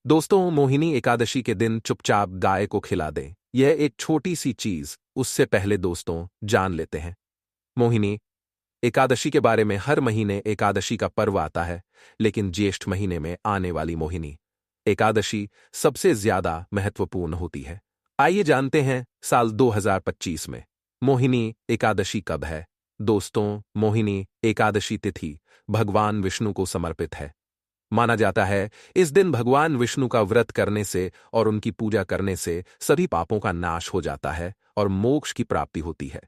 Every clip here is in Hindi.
दोस्तों, मोहिनी एकादशी के दिन चुपचाप गाय को खिला दें। यह एक छोटी सी चीज। उससे पहले दोस्तों, जान लेते हैं मोहिनी एकादशी के बारे में। हर महीने एकादशी का पर्व आता है, लेकिन ज्येष्ठ महीने में आने वाली मोहिनी एकादशी सबसे ज्यादा महत्वपूर्ण होती है। आइए जानते हैं साल 2025 में मोहिनी एकादशी कब है। दोस्तों, मोहिनी एकादशी तिथि भगवान विष्णु को समर्पित है। माना जाता है इस दिन भगवान विष्णु का व्रत करने से और उनकी पूजा करने से सभी पापों का नाश हो जाता है और मोक्ष की प्राप्ति होती है।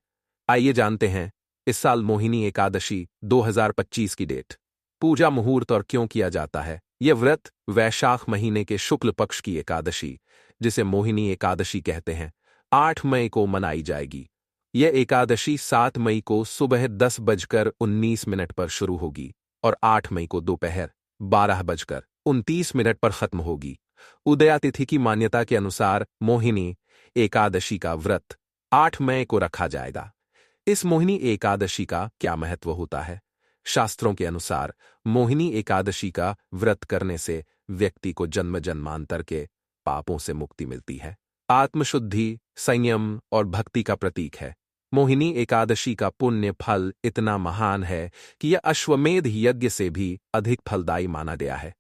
आइए जानते हैं इस साल मोहिनी एकादशी 2025 की डेट, पूजा मुहूर्त और क्यों किया जाता है। यह व्रत वैशाख महीने के शुक्ल पक्ष की एकादशी, जिसे मोहिनी एकादशी कहते हैं, 8 मई को मनाई जाएगी। यह एकादशी 7 मई को सुबह 10:19 पर शुरू होगी और 8 मई को दोपहर 12:29 पर खत्म होगी। उदया तिथि की मान्यता के अनुसार मोहिनी एकादशी का व्रत 8 मई को रखा जाएगा। इस मोहिनी एकादशी का क्या महत्व होता है? शास्त्रों के अनुसार मोहिनी एकादशी का व्रत करने से व्यक्ति को जन्म जन्मांतर के पापों से मुक्ति मिलती है। आत्मशुद्धि, संयम और भक्ति का प्रतीक है। मोहिनी एकादशी का पुण्य फल इतना महान है कि यह अश्वमेध यज्ञ से भी अधिक फलदायी माना गया है।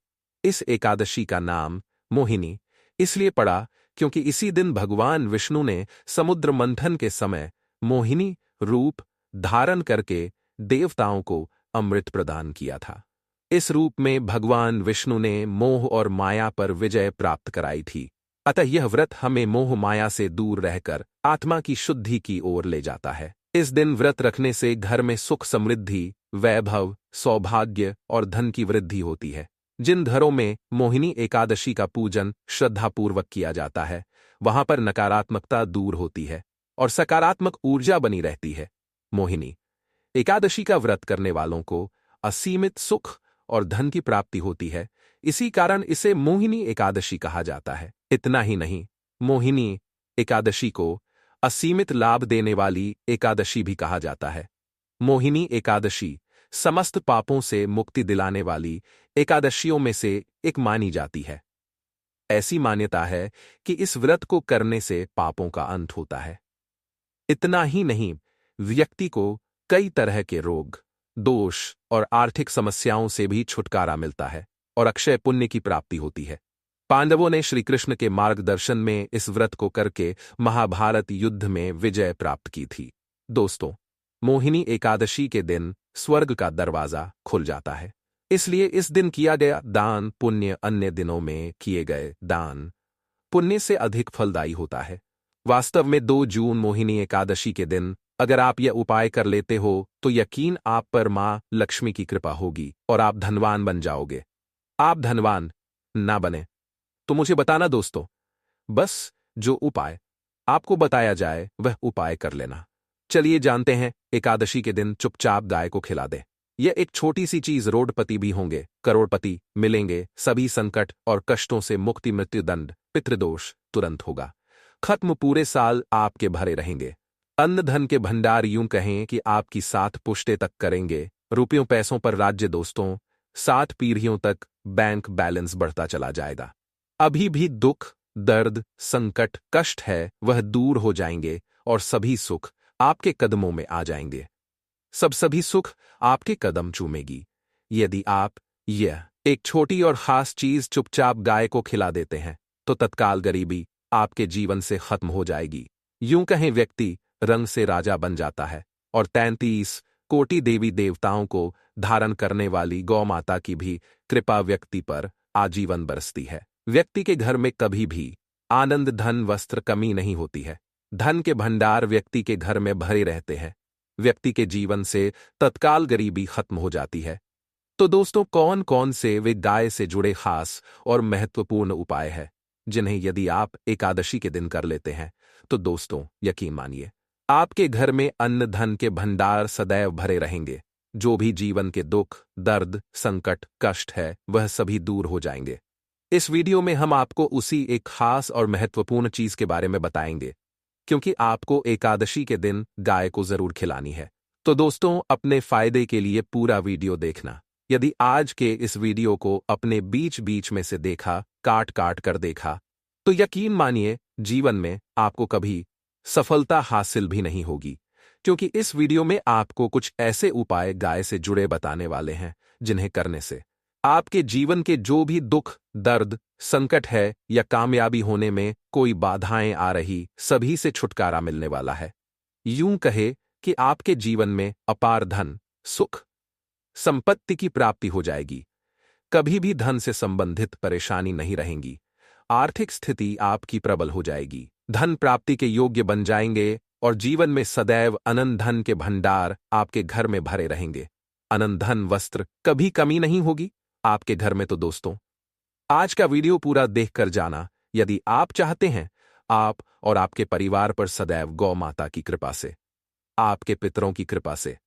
इस एकादशी का नाम मोहिनी इसलिए पड़ा क्योंकि इसी दिन भगवान विष्णु ने समुद्र मंथन के समय मोहिनी रूप धारण करके देवताओं को अमृत प्रदान किया था। इस रूप में भगवान विष्णु ने मोह और माया पर विजय प्राप्त कराई थी। अतः यह व्रत हमें मोह माया से दूर रहकर आत्मा की शुद्धि की ओर ले जाता है। इस दिन व्रत रखने से घर में सुख समृद्धि, वैभव, सौभाग्य और धन की वृद्धि होती है। जिन घरों में मोहिनी एकादशी का पूजन श्रद्धापूर्वक किया जाता है, वहां पर नकारात्मकता दूर होती है और सकारात्मक ऊर्जा बनी रहती है। मोहिनी एकादशी का व्रत करने वालों को असीमित सुख और धन की प्राप्ति होती है। इसी कारण इसे मोहिनी एकादशी कहा जाता है। इतना ही नहीं, मोहिनी एकादशी को असीमित लाभ देने वाली एकादशी भी कहा जाता है। मोहिनी एकादशी समस्त पापों से मुक्ति दिलाने वाली एकादशियों में से एक मानी जाती है। ऐसी मान्यता है कि इस व्रत को करने से पापों का अंत होता है। इतना ही नहीं, व्यक्ति को कई तरह के रोग, दोष और आर्थिक समस्याओं से भी छुटकारा मिलता है और अक्षय पुण्य की प्राप्ति होती है। पांडवों ने श्री कृष्ण के मार्गदर्शन में इस व्रत को करके महाभारत युद्ध में विजय प्राप्त की थी। दोस्तों, मोहिनी एकादशी के दिन स्वर्ग का दरवाजा खुल जाता है। इसलिए इस दिन किया गया दान पुण्य अन्य दिनों में किए गए दान पुण्य से अधिक फलदायी होता है। वास्तव में 2 जून मोहिनी एकादशी के दिन अगर आप यह उपाय कर लेते हो तो यकीन आप पर मां लक्ष्मी की कृपा होगी और आप धनवान बन जाओगे। आप धनवान ना बने तो मुझे बताना दोस्तों। बस जो उपाय आपको बताया जाए वह उपाय कर लेना। चलिए जानते हैं, एकादशी के दिन चुपचाप गाय को खिला दें। यह एक छोटी सी चीज, रोडपति भी होंगे, करोड़पति मिलेंगे, सभी संकट और कष्टों से मुक्ति, मृत्युदंड, पितृदोष तुरंत होगा खत्म, पूरे साल आपके भरे रहेंगे। अन्न धन के भंडार यूं कहें कि आपकी 7 पुश्ते तक करेंगे। रुपयों पैसों पर राज्य दोस्तों, 7 पीढ़ियों तक बैंक बैलेंस बढ़ता चला जाएगा। अभी भी दुख, दर्द, संकट, कष्ट है वह दूर हो जाएंगे और सभी सुख आपके कदमों में आ जाएंगे। सभी सुख आपके कदम चूमेगी यदि आप यह एक छोटी और खास चीज चुपचाप गाय को खिला देते हैं तो तत्काल गरीबी आपके जीवन से खत्म हो जाएगी। यूं कहें व्यक्ति रंग से राजा बन जाता है और 33 कोटि देवी देवताओं को धारण करने वाली गौ माता की भी कृपा व्यक्ति पर आजीवन बरसती है। व्यक्ति के घर में कभी भी आनंद, धन, वस्त्र कमी नहीं होती है। धन के भंडार व्यक्ति के घर में भरे रहते हैं। व्यक्ति के जीवन से तत्काल गरीबी खत्म हो जाती है। तो दोस्तों, कौन कौन से वे गाय से जुड़े खास और महत्वपूर्ण उपाय हैं जिन्हें यदि आप एकादशी के दिन कर लेते हैं तो दोस्तों यकीन मानिए आपके घर में अन्न धन के भंडार सदैव भरे रहेंगे। जो भी जीवन के दुख, दर्द, संकट, कष्ट है वह सभी दूर हो जाएंगे। इस वीडियो में हम आपको उसी एक खास और महत्वपूर्ण चीज के बारे में बताएंगे, क्योंकि आपको एकादशी के दिन गाय को जरूर खिलानी है। तो दोस्तों, अपने फायदे के लिए पूरा वीडियो देखना। यदि आज के इस वीडियो को अपने बीच बीच में से देखा, काट काट कर देखा तो यकीन मानिए जीवन में आपको कभी सफलता हासिल भी नहीं होगी, क्योंकि इस वीडियो में आपको कुछ ऐसे उपाय गाय से जुड़े बताने वाले हैं जिन्हें करने से आपके जीवन के जो भी दुख, दर्द, संकट है या कामयाबी होने में कोई बाधाएं आ रही, सभी से छुटकारा मिलने वाला है। यूं कहे कि आपके जीवन में अपार धन, सुख, संपत्ति की प्राप्ति हो जाएगी। कभी भी धन से संबंधित परेशानी नहीं रहेंगी। आर्थिक स्थिति आपकी प्रबल हो जाएगी। धन प्राप्ति के योग्य बन जाएंगे और जीवन में सदैव अनंत धन के भंडार आपके घर में भरे रहेंगे। अनंत धन, वस्त्र, कभी कमी नहीं होगी आपके घर में। तो दोस्तों, आज का वीडियो पूरा देखकर जाना यदि आप चाहते हैं आप और आपके परिवार पर सदैव गौ माता की कृपा से, आपके पितरों की कृपा से,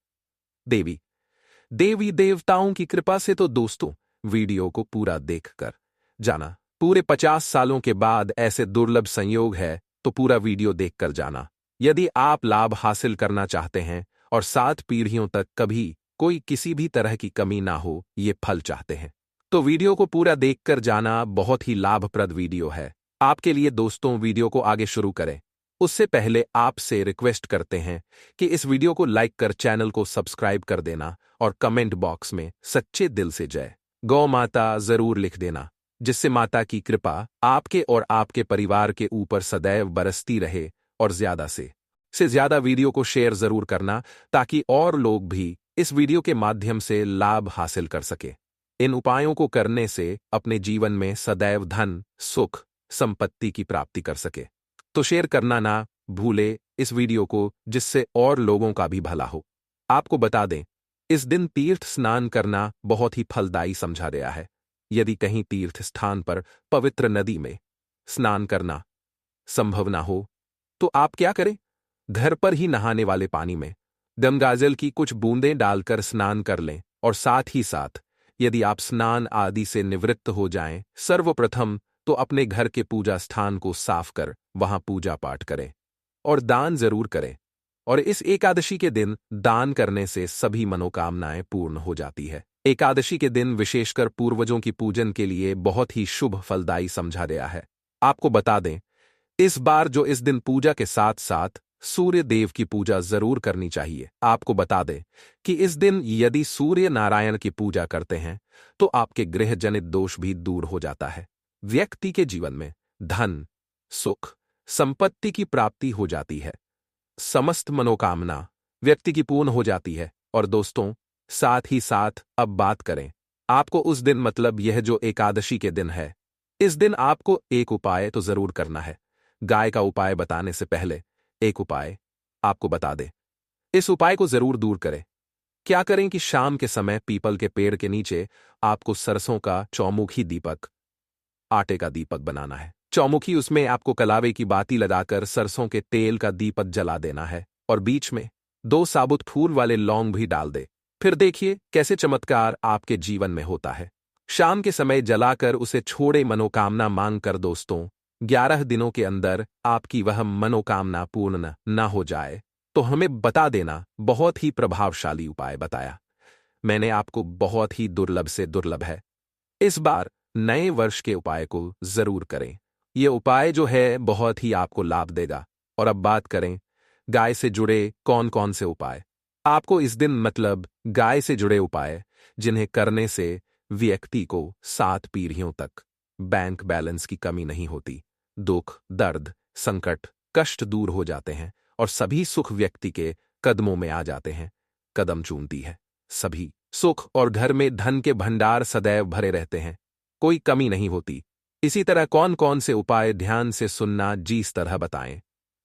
देवी देवताओं की कृपा से। तो दोस्तों, वीडियो को पूरा देखकर जाना। पूरे 50 सालों के बाद ऐसे दुर्लभ संयोग है तो पूरा वीडियो देखकर जाना। यदि आप लाभ हासिल करना चाहते हैं और 7 पीढ़ियों तक कभी कोई किसी भी तरह की कमी ना हो, ये फल चाहते हैं, तो वीडियो को पूरा देखकर जाना। बहुत ही लाभप्रद वीडियो है आपके लिए। दोस्तों, वीडियो को आगे शुरू करें उससे पहले आपसे रिक्वेस्ट करते हैं कि इस वीडियो को लाइक कर चैनल को सब्सक्राइब कर देना और कमेंट बॉक्स में सच्चे दिल से जय गौ माता जरूर लिख देना, जिससे माता की कृपा आपके और आपके परिवार के ऊपर सदैव बरसती रहे। और ज्यादा से ज्यादा वीडियो को शेयर जरूर करना ताकि और लोग भी इस वीडियो के माध्यम से लाभ हासिल कर सके। इन उपायों को करने से अपने जीवन में सदैव धन, सुख, संपत्ति की प्राप्ति कर सके। तो शेयर करना ना भूले इस वीडियो को, जिससे और लोगों का भी भला हो। आपको बता दें, इस दिन तीर्थ स्नान करना बहुत ही फलदायी समझा गया है। यदि कहीं तीर्थ स्थान पर पवित्र नदी में स्नान करना संभव ना हो तो आप क्या करें, घर पर ही नहाने वाले पानी में गंगाजल की कुछ बूंदें डालकर स्नान कर लें। और साथ ही साथ यदि आप स्नान आदि से निवृत्त हो जाएं, सर्वप्रथम तो अपने घर के पूजा स्थान को साफ कर वहां पूजा पाठ करें और दान जरूर करें। और इस एकादशी के दिन दान करने से सभी मनोकामनाएं पूर्ण हो जाती है। एकादशी के दिन विशेषकर पूर्वजों की पूजन के लिए बहुत ही शुभ फलदायी समझा गया है। आपको बता दें, इस बार जो इस दिन पूजा के साथ साथ सूर्य देव की पूजा जरूर करनी चाहिए। आपको बता दें कि इस दिन यदि सूर्य नारायण की पूजा करते हैं तो आपके गृह जनित दोष भी दूर हो जाता है। व्यक्ति के जीवन में धन, सुख, संपत्ति की प्राप्ति हो जाती है। समस्त मनोकामना व्यक्ति की पूर्ण हो जाती है। और दोस्तों, साथ ही साथ अब बात करें आपको उस दिन, मतलब यह जो एकादशी के दिन है, इस दिन आपको एक उपाय तो जरूर करना है। गाय का उपाय बताने से पहले एक उपाय आपको बता दे। इस उपाय को जरूर दूर करें। क्या करें कि शाम के समय पीपल के पेड़ के नीचे आपको सरसों का चौमुखी दीपक, आटे का दीपक बनाना है। चौमुखी, उसमें आपको कलावे की बाती लगाकर सरसों के तेल का दीपक जला देना है और बीच में 2 साबुत फूल वाले लौंग भी डाल दे। फिर देखिए कैसे चमत्कार आपके जीवन में होता है। शाम के समय जलाकर उसे छोड़े मनोकामना मांग कर दोस्तों, 11 दिनों के अंदर आपकी वह मनोकामना पूर्ण न हो जाए तो हमें बता देना। बहुत ही प्रभावशाली उपाय बताया मैंने आपको, बहुत ही दुर्लभ से दुर्लभ है। इस बार नए वर्ष के उपाय को जरूर करें। यह उपाय जो है बहुत ही आपको लाभ देगा। और अब बात करें गाय से जुड़े कौन कौन से उपाय आपको इस दिन, मतलब गाय से जुड़े उपाय जिन्हें करने से व्यक्ति को 7 पीढ़ियों तक बैंक बैलेंस की कमी नहीं होती। दुख, दर्द, संकट, कष्ट दूर हो जाते हैं और सभी सुख व्यक्ति के कदमों में आ जाते हैं। कदम चूमती है सभी सुख और घर में धन के भंडार सदैव भरे रहते हैं, कोई कमी नहीं होती। इसी तरह कौन कौन से उपाय ध्यान से सुनना, जिस तरह बताएं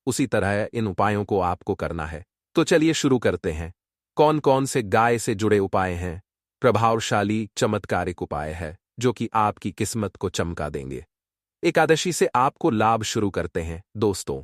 उसी तरह इन उपायों को आपको करना है। तो चलिए शुरू करते हैं। कौन कौन से गाय से जुड़े उपाय हैं। प्रभावशाली चमत्कारिक उपाय है जो कि आपकी किस्मत को चमका देंगे। एकादशी से आपको लाभ शुरू करते हैं। दोस्तों,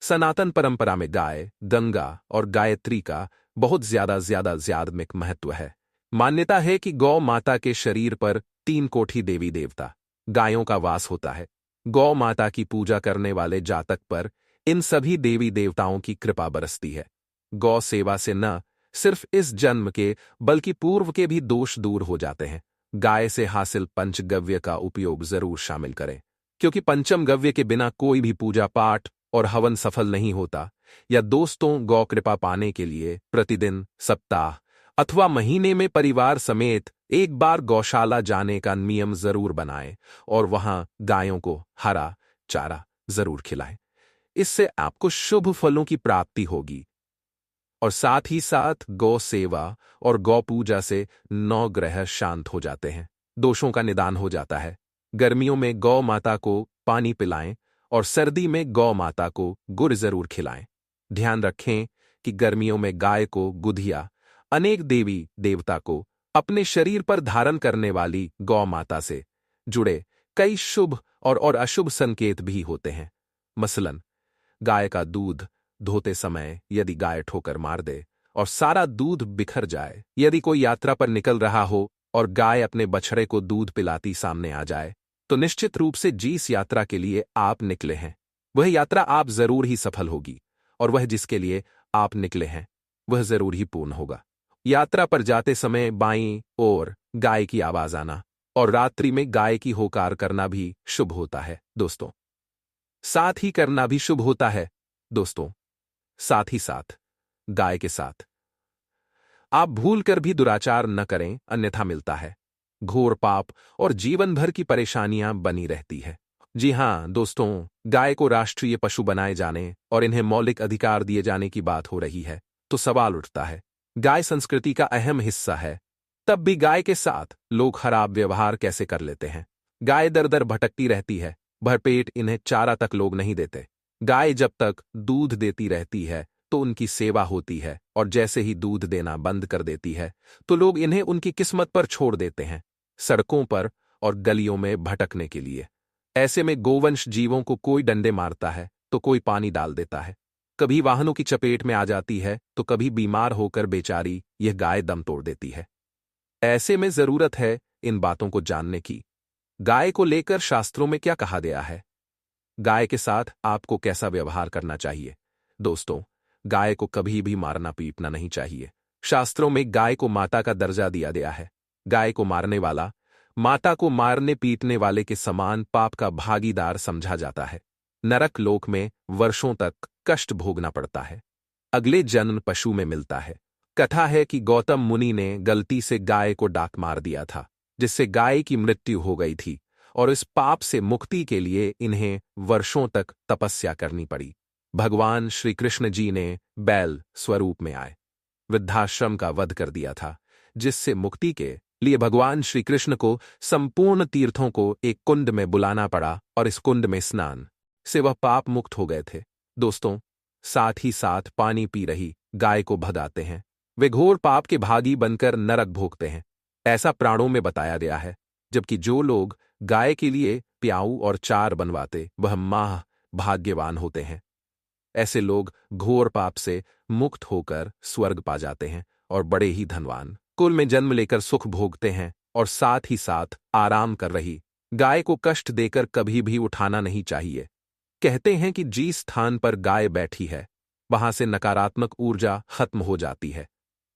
सनातन परंपरा में गाय, गंगा और गायत्री का बहुत ज्यादात्मिक महत्व है। मान्यता है कि गौ माता के शरीर पर 3 कोटि देवी देवता गायों का वास होता है। गौ माता की पूजा करने वाले जातक पर इन सभी देवी देवताओं की कृपा बरसती है। गौ सेवा से न सिर्फ इस जन्म के बल्कि पूर्व के भी दोष दूर हो जाते हैं। गाय से हासिल पंचगव्य का उपयोग जरूर शामिल करें, क्योंकि पंचम गव्य के बिना कोई भी पूजा पाठ और हवन सफल नहीं होता। या दोस्तों, गौ कृपा पाने के लिए प्रतिदिन, सप्ताह अथवा महीने में परिवार समेत एक बार गौशाला जाने का नियम जरूर बनाएं और वहां गायों को हरा चारा जरूर खिलाएं। इससे आपको शुभ फलों की प्राप्ति होगी। और साथ ही साथ गौ सेवा और गौ पूजा से 9 ग्रह शांत हो जाते हैं, दोषों का निदान हो जाता है। गर्मियों में गौ माता को पानी पिलाएं और सर्दी में गौ माता को गुड़ जरूर खिलाएं। ध्यान रखें कि गर्मियों में गाय को गुधिया, अनेक देवी देवता को अपने शरीर पर धारण करने वाली गौ माता से जुड़े कई शुभ और अशुभ संकेत भी होते हैं। मसलन, गाय का दूध धोते समय यदि गाय ठोकर मार दे और सारा दूध बिखर जाए, यदि कोई यात्रा पर निकल रहा हो और गाय अपने बछड़े को दूध पिलाती सामने आ जाए, तो निश्चित रूप से जिस यात्रा के लिए आप निकले हैं वह यात्रा आप जरूर ही सफल होगी, और वह जिसके लिए आप निकले हैं वह जरूर ही पूर्ण होगा। यात्रा पर जाते समय बाईं ओर गाय की आवाज आना और रात्रि में गाय की होकार करना भी शुभ होता है दोस्तों। साथ ही करना भी शुभ होता है दोस्तों। साथ ही साथ गाय के साथ आप भूल कर भी दुराचार न करें, अन्यथा मिलता है घोर पाप और जीवन भर की परेशानियां बनी रहती है। जी हां दोस्तों, गाय को राष्ट्रीय पशु बनाए जाने और इन्हें मौलिक अधिकार दिए जाने की बात हो रही है तो सवाल उठता है, गाय संस्कृति का अहम हिस्सा है, तब भी गाय के साथ लोग खराब व्यवहार कैसे कर लेते हैं। गाय दर दर भटकती रहती है, भरपेट इन्हें चारा तक लोग नहीं देते। गाय जब तक दूध देती रहती है तो उनकी सेवा होती है, और जैसे ही दूध देना बंद कर देती है तो लोग इन्हें उनकी किस्मत पर छोड़ देते हैं, सड़कों पर और गलियों में भटकने के लिए। ऐसे में गोवंश जीवों को कोई डंडे मारता है तो कोई पानी डाल देता है, कभी वाहनों की चपेट में आ जाती है तो कभी बीमार होकर बेचारी यह गाय दम तोड़ देती है। ऐसे में जरूरत है इन बातों को जानने की। गाय को लेकर शास्त्रों में क्या कहा गया है, गाय के साथ आपको कैसा व्यवहार करना चाहिए। दोस्तों, गाय को कभी भी मारना पीटना नहीं चाहिए। शास्त्रों में गाय को माता का दर्जा दिया गया है। गाय को मारने वाला माता को मारने पीटने वाले के समान पाप का भागीदार समझा जाता है। नरक लोक में वर्षों तक कष्ट भोगना पड़ता है, अगले जन्म पशु में मिलता है। कथा है कि गौतम मुनि ने गलती से गाय को डाक मार दिया था, जिससे गाय की मृत्यु हो गई थी, और इस पाप से मुक्ति के लिए इन्हें वर्षों तक तपस्या करनी पड़ी। भगवान श्री कृष्ण जी ने बैल स्वरूप में आए वृद्धाश्रम का वध कर दिया था, जिससे मुक्ति के लिए भगवान श्री कृष्ण को संपूर्ण तीर्थों को एक कुंड में बुलाना पड़ा, और इस कुंड में स्नान से वह पाप मुक्त हो गए थे। दोस्तों, साथ ही साथ पानी पी रही गाय को भगाते हैं, वे घोर पाप के भागी बनकर नरक भोगते हैं, ऐसा प्राणों में बताया गया है। जबकि जो लोग गाय के लिए प्याऊ और चार बनवाते वह माह भाग्यवान होते हैं। ऐसे लोग घोर पाप से मुक्त होकर स्वर्ग पा जाते हैं और बड़े ही धनवान कुल में जन्म लेकर सुख भोगते हैं। और साथ ही साथ आराम कर रही गाय को कष्ट देकर कभी भी उठाना नहीं चाहिए। कहते हैं कि जिस स्थान पर गाय बैठी है वहां से नकारात्मक ऊर्जा खत्म हो जाती है।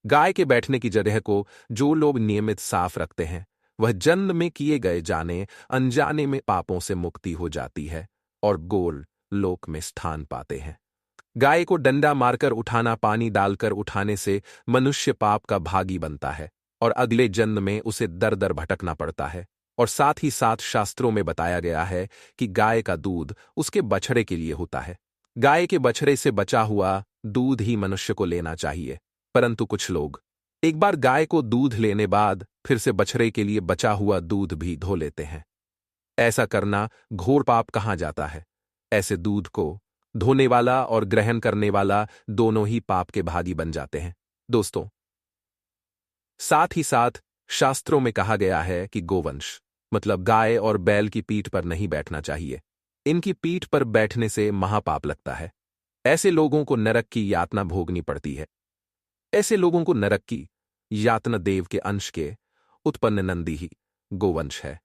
गाय के बैठने की जगह को जो लोग नियमित साफ रखते हैं वह जन्म में किए गए जाने अनजाने में पापों से मुक्ति हो जाती है और गोल लोक में स्थान पाते हैं। गाय को डंडा मारकर उठाना, पानी डालकर उठाने से मनुष्य पाप का भागी बनता है और अगले जन्म में उसे दर दर भटकना पड़ता है। और साथ ही साथ शास्त्रों में बताया गया है कि गाय का दूध उसके बछड़े के लिए होता है। गाय के बछड़े से बचा हुआ दूध ही मनुष्य को लेना चाहिए, परंतु कुछ लोग एक बार गाय को दूध लेने बाद फिर से बछड़े के लिए बचा हुआ दूध भी धो लेते हैं। ऐसा करना घोर पाप कहा जाता है। ऐसे दूध को धोने वाला और ग्रहण करने वाला दोनों ही पाप के भागी बन जाते हैं। दोस्तों, साथ ही साथ शास्त्रों में कहा गया है कि गोवंश मतलब गाय और बैल की पीठ पर नहीं बैठना चाहिए। इनकी पीठ पर बैठने से महापाप लगता है। ऐसे लोगों को नरक की यातना भोगनी पड़ती है। ऐसे लोगों को नरक की यातना देव के अंश के उत्पन्न नंदी ही गोवंश है,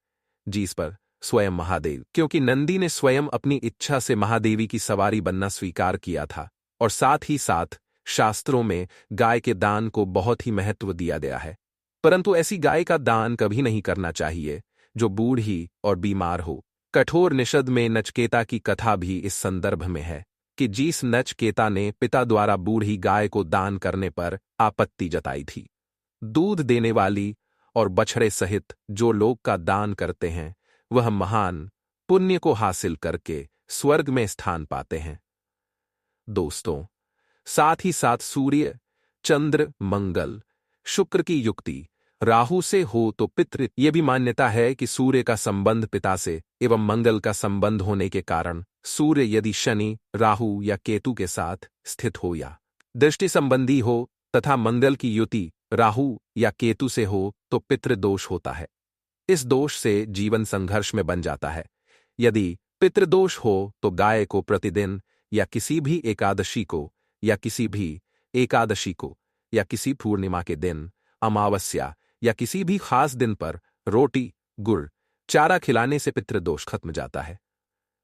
जिस पर स्वयं महादेव, क्योंकि नंदी ने स्वयं अपनी इच्छा से महादेवी की सवारी बनना स्वीकार किया था। और साथ ही साथ शास्त्रों में गाय के दान को बहुत ही महत्व दिया गया है। परंतु ऐसी गाय का दान कभी नहीं करना चाहिए जो बूढ़ी और बीमार हो। कठोर निषद में नचकेता की कथा भी इस संदर्भ में है कि जिस नचकेता ने पिता द्वारा बूढ़ी गाय को दान करने पर आपत्ति जताई थी। दूध देने वाली और बछड़े सहित जो लोग का दान करते हैं वह महान पुण्य को हासिल करके स्वर्ग में स्थान पाते हैं। दोस्तों, साथ ही साथ सूर्य, चंद्र, मंगल, शुक्र की युक्ति राहु से हो तो पितृ। ये भी मान्यता है कि सूर्य का संबंध पिता से एवं मंगल का संबंध होने के कारण सूर्य यदि शनि, राहु या केतु के साथ स्थित हो या दृष्टि संबंधी हो तथा मंगल की युति राहु या केतु से हो तो पितृदोष होता है। इस दोष से जीवन संघर्ष में बन जाता है। यदि पितृदोष हो तो गाय को प्रतिदिन या किसी भी एकादशी को या किसी भी एकादशी को या किसी पूर्णिमा के दिन, अमावस्या या किसी भी खास दिन पर रोटी, गुड़, चारा खिलाने से पितृदोष खत्म जाता है।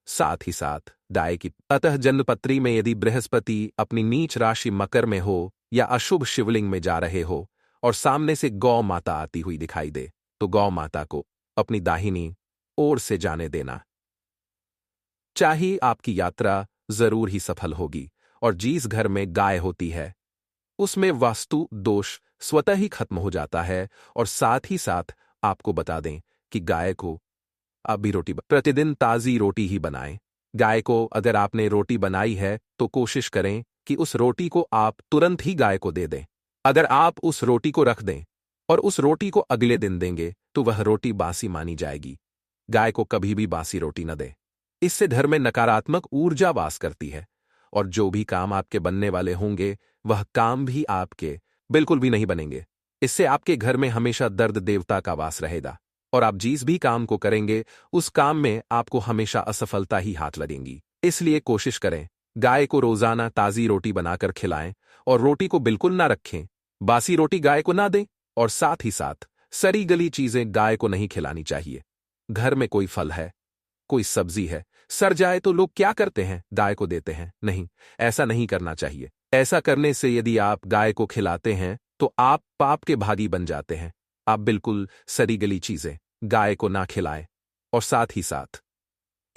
साथ ही साथ गाय की अतः जन्मपत्री में यदि बृहस्पति अपनी नीच राशि मकर में हो या अशुभ शिवलिंग में जा रहे हो और सामने से गौ माता आती हुई दिखाई दे तो गौ माता को अपनी दाहिनी ओर से जाने देना चाहिए। आपकी यात्रा जरूर ही सफल होगी और जिस घर में गाय होती है उसमें वास्तु दोष स्वतः ही खत्म हो जाता है। और साथ ही साथ आपको बता दें कि गाय को आप भी रोटी प्रतिदिन ताज़ी रोटी ही बनाएं। गाय को अगर आपने रोटी बनाई है तो कोशिश करें कि उस रोटी को आप तुरंत ही गाय को दे दें। अगर आप उस रोटी को रख दें और उस रोटी को अगले दिन देंगे तो वह रोटी बासी मानी जाएगी। गाय को कभी भी बासी रोटी न दें। इससे घर में नकारात्मक ऊर्जा वास करती है और जो भी काम आपके बनने वाले होंगे वह काम भी आपके बिल्कुल भी नहीं बनेंगे। इससे आपके घर में हमेशा दर्द देवता का वास रहेगा और आप जिस भी काम को करेंगे उस काम में आपको हमेशा असफलता ही हाथ लगेंगी। इसलिए कोशिश करें गाय को रोजाना ताज़ी रोटी बनाकर खिलाएं और रोटी को बिल्कुल ना रखें। बासी रोटी गाय को ना दें और साथ ही साथ सड़ी गली चीजें गाय को नहीं खिलानी चाहिए। घर में कोई फल है, कोई सब्जी है, सड़ जाए तो लोग क्या करते हैं, गाय को देते हैं। नहीं, ऐसा नहीं करना चाहिए। ऐसा करने से यदि आप गाय को खिलाते हैं तो आप पाप के भागी बन जाते हैं। आप बिल्कुल सड़ी गली चीजें गाय को ना खिलाएं। और साथ ही साथ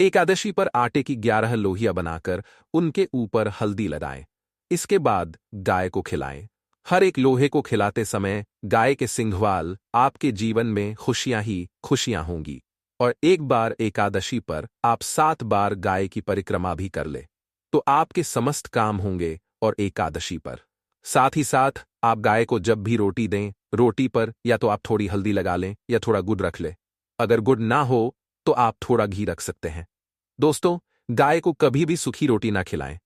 एकादशी पर आटे की 11 लोहिया बनाकर उनके ऊपर हल्दी लगाएं। इसके बाद गाय को खिलाएं। हर एक लोहे को खिलाते समय गाय के सिंघवाल आपके जीवन में खुशियां ही खुशियां होंगी। और एक बार एकादशी पर आप 7 बार गाय की परिक्रमा भी कर ले तो आपके समस्त काम होंगे। और एकादशी पर साथ ही साथ आप गाय को जब भी रोटी दें, रोटी पर या तो आप थोड़ी हल्दी लगा लें या थोड़ा गुड़ रख लें। अगर गुड़ ना हो तो आप थोड़ा घी रख सकते हैं। दोस्तों, गाय को कभी भी सूखी रोटी ना खिलाएं।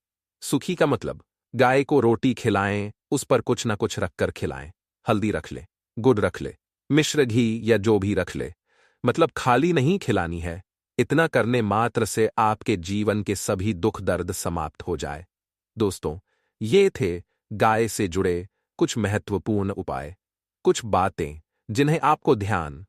सूखी का मतलब गाय को रोटी खिलाएं, उस पर कुछ ना कुछ रखकर खिलाएं। हल्दी रख ले, गुड़ रख ले, मिश्र घी या जो भी रख ले, मतलब खाली नहीं खिलानी है। इतना करने मात्र से आपके जीवन के सभी दुख दर्द समाप्त हो जाए। दोस्तों, ये थे गाय से जुड़े कुछ महत्वपूर्ण उपाय, कुछ बातें जिन्हें आपको ध्यान